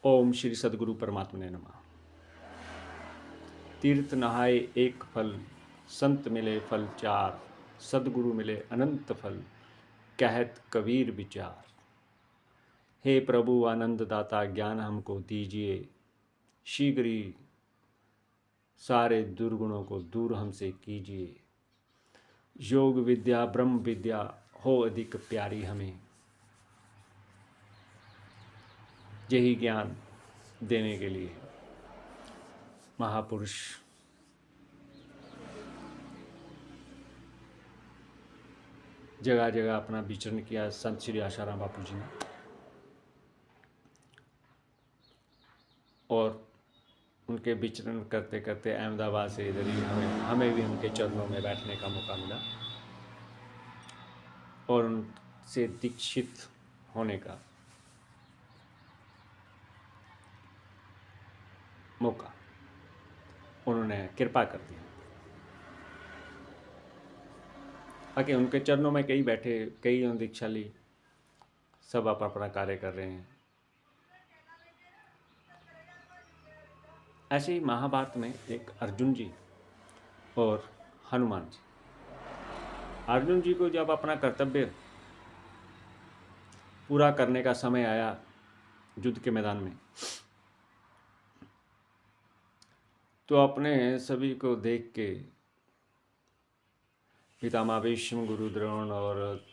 ओम श्री सद्गुरु परमात्मा ने नमः। तीर्थ नहाए एक फल, संत मिले फल चार, सद्गुरु मिले अनंत फल, कहत कबीर विचार। हे प्रभु आनंद दाता ज्ञान हमको दीजिए, शीघ्र ही सारे दुर्गुणों को दूर हमसे कीजिए। योग विद्या ब्रह्म विद्या हो अधिक प्यारी हमें, यही ज्ञान देने के लिए महापुरुष जगह जगह अपना विचरण किया। संत श्री आशाराम बापू जी ने, और उनके विचरण करते करते अहमदाबाद से इधर ही हमें भी उनके चरणों में बैठने का मौका मिला और उनसे दीक्षित होने का मौका उन्होंने कृपा कर दिया। आके उनके चरणों में कई बैठे, कई दीक्षा ली, सब अपना अपना कार्य कर रहे हैं। ऐसे ही महाभारत में एक अर्जुन जी और हनुमान जी। अर्जुन जी को जब अपना कर्तव्य पूरा करने का समय आया युद्ध के मैदान में, तो अपने सभी को देख के पितामह भीष्म, गुरु द्रोण और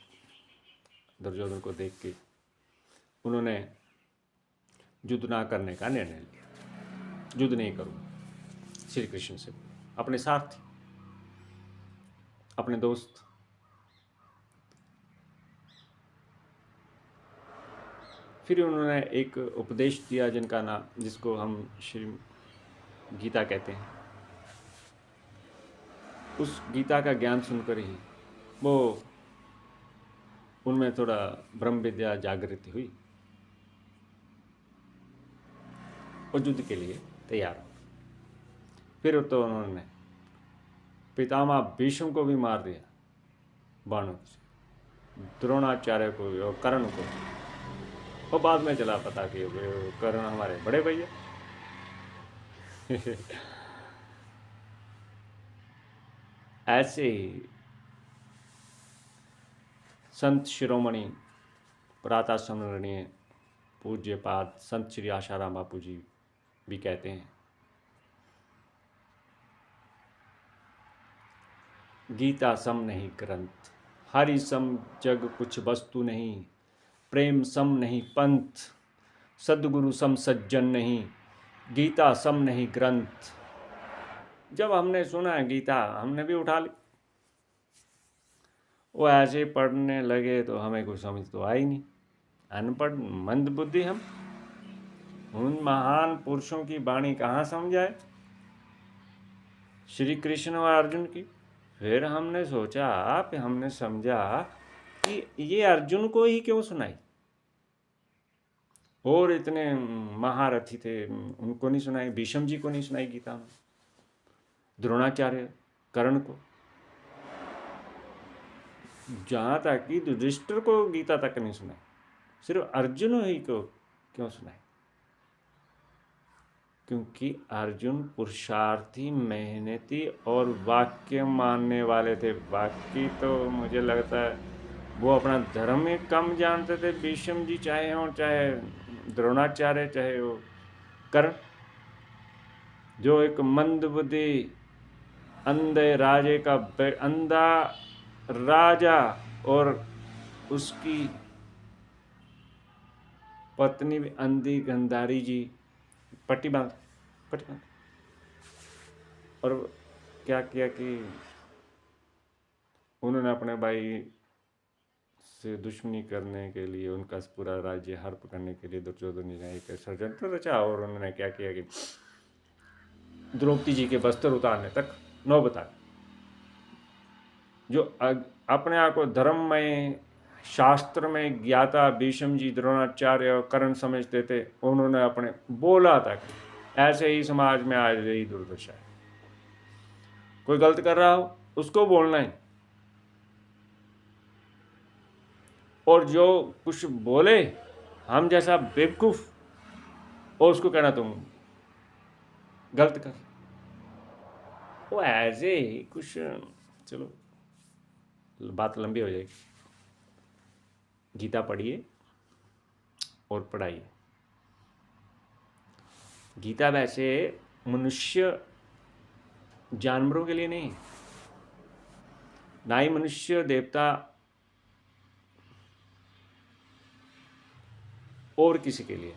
दुर्योधन को देख के उन्होंने युद्ध ना करने का निर्णय लिया। युद्ध नहीं करूँगा श्री कृष्ण से, अपने सारथी, अपने दोस्त। फिर उन्होंने एक उपदेश दिया जिनका नाम, जिसको हम श्री गीता कहते हैं। उस गीता का ज्ञान सुनकर ही वो उनमें थोड़ा ब्रह्म विद्या जागृति हुई और युद्ध के लिए तैयार हो। फिर तो उन्होंने पितामह भीष्म को भी मार दिया बाणों से, द्रोणाचार्य को और कर्ण को, और बाद में चला पता कि कर्ण हमारे बड़े भैया। ऐसे ही संत शिरोमणि प्रातः स्मरणीय पूज्यपाद संत श्री आशाराम बापू जी भी कहते हैं, गीता सम नहीं ग्रंथ, हरि सम जग कुछ वस्तु नहीं, प्रेम सम नहीं पंथ, सद्गुरु सम सज्जन नहीं, गीता सम नहीं ग्रंथ। जब हमने सुना गीता, हमने भी उठा ली। वो ऐसे पढ़ने लगे तो हमें कुछ समझ तो आई नहीं, अनपढ़ मंद बुद्धि हम। उन महान पुरुषों की वाणी कहाँ समझाए, श्री कृष्ण और अर्जुन की। फिर हमने सोचा, हमने समझा कि ये अर्जुन को ही क्यों सुनाई, और इतने महारथी थे उनको नहीं सुनाई, भीष्म जी को नहीं सुनाई गीता में, द्रोणाचार्य, कर्ण को, जहाँ तक कि युधिष्ठिर को गीता तक नहीं सुनाई, सिर्फ अर्जुन ही को क्यों सुनाई? क्योंकि अर्जुन पुरुषार्थी, मेहनती और वाक्य मानने वाले थे। बाकी तो मुझे लगता है वो अपना धर्म में कम जानते थे, भीष्म जी चाहे हों, चाहे द्रोणाचार्य, चाहे वो कर्ण, जो एक मंदबुद्धि अंधे राजे का अंधा राजा और उसकी पत्नी भी अंधी गंधारी जी, पट्टी बांध, और क्या किया कि उन्होंने अपने भाई से दुश्मनी करने के लिए, उनका पूरा राज्य हड़प करने के लिए दुर्योधन ने एक षड्यंत्र रचा, और उन्होंने क्या किया कि द्रौपदी जी के वस्त्र उतारने तक नौबत आ गई। जो अपने आप को धर्म में, शास्त्र में ज्ञाता भीष्म जी, द्रोणाचार्य और कर्ण समझते थे, उन्होंने अपने बोला तक। ऐसे ही समाज में आज यही दुर्दशा है, कोई गलत कर रहा हो उसको बोलना है, और जो कुछ बोले हम जैसा बेवकूफ और उसको कहना तुम गलत कर। वो ऐसे ही कुछ, चलो बात लंबी हो जाएगी। गीता पढ़िए और पढ़ाइए। गीता वैसे मनुष्य जानवरों के लिए नहीं, ना ही मनुष्य देवता और किसी के लिए,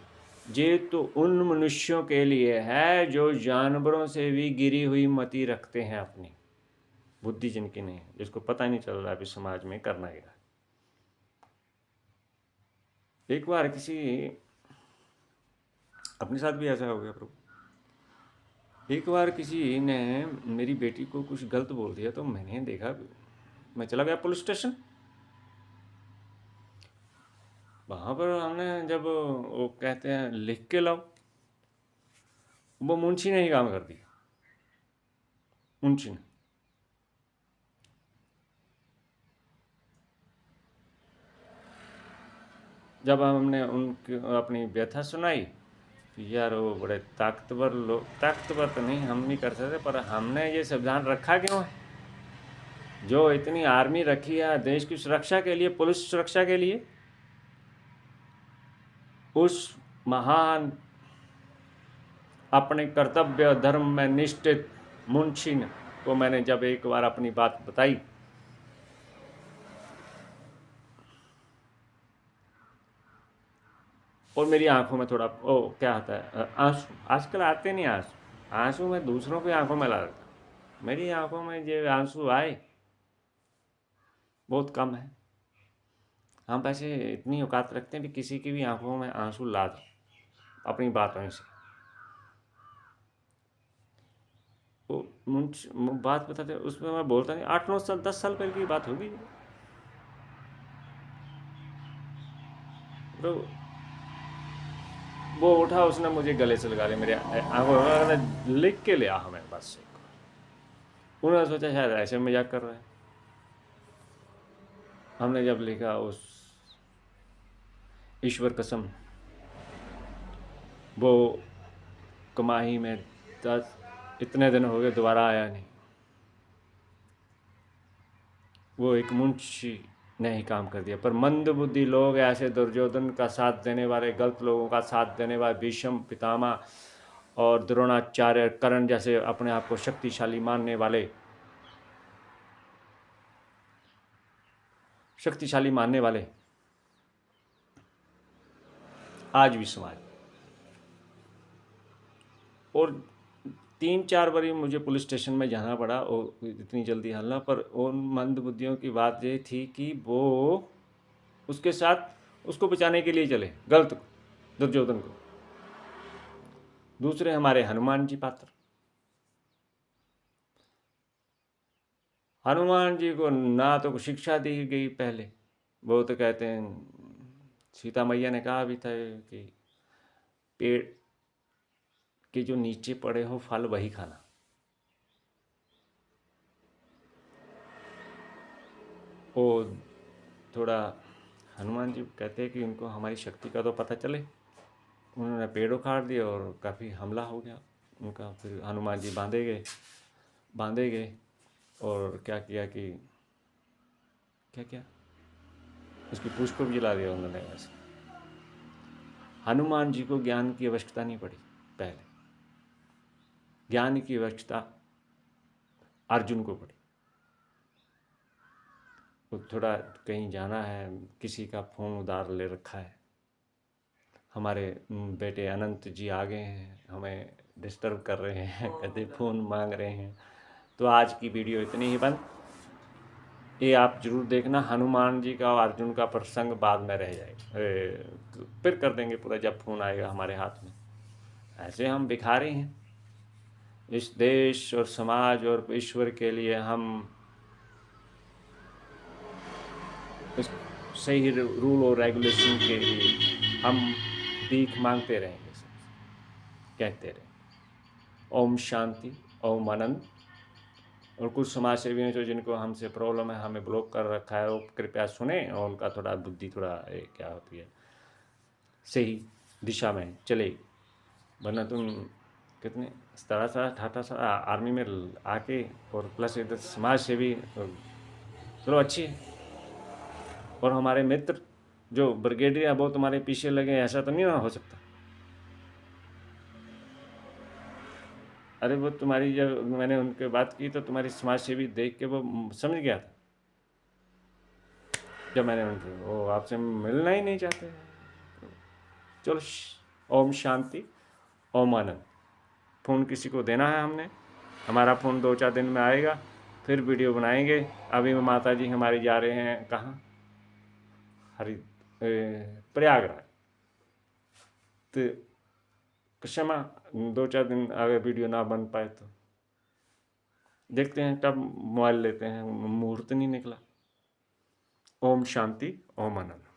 ये तो उन मनुष्यों के लिए है जो जानवरों से भी गिरी हुई मति रखते हैं, अपनी बुद्धि जिनकी नहीं है, जिसको पता नहीं चल रहा अभी समाज में करना क्या। एक बार किसी, अपने साथ भी ऐसा हो गया प्रभु। एक बार किसी ने मेरी बेटी को कुछ गलत बोल दिया, तो मैंने देखा, मैं चला गया पुलिस स्टेशन। वहाँ पर हमने जब वो कहते हैं लिख के लाओ, वो मुंशी ने ही काम कर दिया, मुंशी ने। जब हमने उनकी अपनी व्यथा सुनाई, यार वो बड़े ताकतवर लोग, ताकतवर तो नहीं, हम नहीं कर सकते, पर हमने ये संविधान रखा क्यों है? जो इतनी आर्मी रखी है देश की सुरक्षा के लिए, पुलिस सुरक्षा के लिए, उस महान अपने कर्तव्य धर्म में निष्ठित मुंशी को मैंने जब एक बार अपनी बात बताई, और मेरी आंखों में थोड़ा ओ क्या आता है, आंसू, आजकल आते नहीं आंसू, आंसू मैं दूसरों की आंखों में ला रखा, मेरी आंखों में जो आंसू आए बहुत कम है। हम वैसे इतनी औकात रखते हैं कि किसी की भी आंखों में आंसू ला दो अपनी बातों से। वो बात बताते, उसमें मैं बोलता नहीं, 8-9 साल 10 साल पहले की बात होगी। तो वो उठा, उसने मुझे गले से लगा लिया, मेरे आंखों में लिख के लिया हमें बस। उन्होंने सोचा शायद ऐसे मजाक कर रहे हैं। हमने जब लिखा, उस ईश्वर कसम, वो कमाही में 10 इतने दिन हो गए दोबारा आया नहीं। वो एक मुंशी ने ही काम कर दिया। पर मंद बुद्धि लोग, ऐसे दुर्योधन का साथ देने वाले, गलत लोगों का साथ देने वाले, भीष्म पितामह और द्रोणाचार्य, कर्ण जैसे अपने आप को शक्तिशाली मानने वाले, शक्तिशाली मानने वाले आज भी समाज, और 3-4 बारी मुझे पुलिस स्टेशन में जाना पड़ा और इतनी जल्दी हलना, पर उन मंद बुद्धियों की बात ये थी कि वो उसके साथ उसको बचाने के लिए चले, गलत दुर्योधन को। दूसरे हमारे हनुमान जी पात्र, हनुमान जी को ना तो शिक्षा दी गई पहले, वो तो कहते हैं, सीता मैया ने कहा भी था कि पेड़ के जो नीचे पड़े हो फल वही खाना। वो थोड़ा, हनुमान जी कहते हैं कि उनको हमारी शक्ति का तो पता चले। उन्होंने पेड़ उखाड़ दिया और काफ़ी हमला हो गया उनका। फिर हनुमान जी बांधे गए और क्या किया कि क्या क्या उसकी पूंछ को भी जला दिया उन्होंने। वैसे हनुमान जी को ज्ञान की आवश्यकता नहीं पड़ी, पहले ज्ञान की आवश्यकता अर्जुन को पड़ी। वो थोड़ा कहीं जाना है, किसी का फ़ोन उधार ले रखा है, हमारे बेटे अनंत जी आ गए हैं, हमें डिस्टर्ब कर रहे हैं, कहते फ़ोन मांग रहे हैं। तो आज की वीडियो इतनी ही बंद। ये आप जरूर देखना, हनुमान जी का और अर्जुन का प्रसंग बाद में रह जाएगा, फिर कर देंगे पूरा जब फ़ोन आएगा हमारे हाथ में। ऐसे हम भिखारी हैं, इस देश और समाज और ईश्वर के लिए हम इस सही रूल और रेगुलेशन के लिए हम भीख मांगते रहेंगे, कहते रहें। ओम शांति, ओम आनंद। और कुछ समाज सेवी हैं जो जिनको हमसे प्रॉब्लम है, हमें ब्लॉक कर रखा है, वो कृपया सुने और उनका थोड़ा बुद्धि थोड़ा क्या होती है, सही दिशा में चले। वरना तुम कितने 17-18 आर्मी में आके और प्लस इधर समाज सेवी, चलो अच्छी है। और हमारे मित्र जो ब्रिगेडियर है वो तुम्हारे पीछे लगे, ऐसा तो नहीं हो सकता। अरे वो तुम्हारी, जब मैंने उनके बात की तो तुम्हारी समाज सेवी देख के वो समझ गया था। जब मैंने उनसे, वो आपसे मिलना ही नहीं चाहते। चलो ओम शांति, ओम आनंद। फ़ोन किसी को देना है हमने, हमारा फ़ोन 2-4 दिन में आएगा, फिर वीडियो बनाएंगे। अभी माता जी हमारे जा रहे हैं कहाँ, प्रयागराज। तो क्षमा, 2-4 दिन अगर वीडियो ना बन पाए तो देखते हैं कब मोबाइल लेते हैं, मुहूर्त नहीं निकला। ओम शांति, ओम आनंद।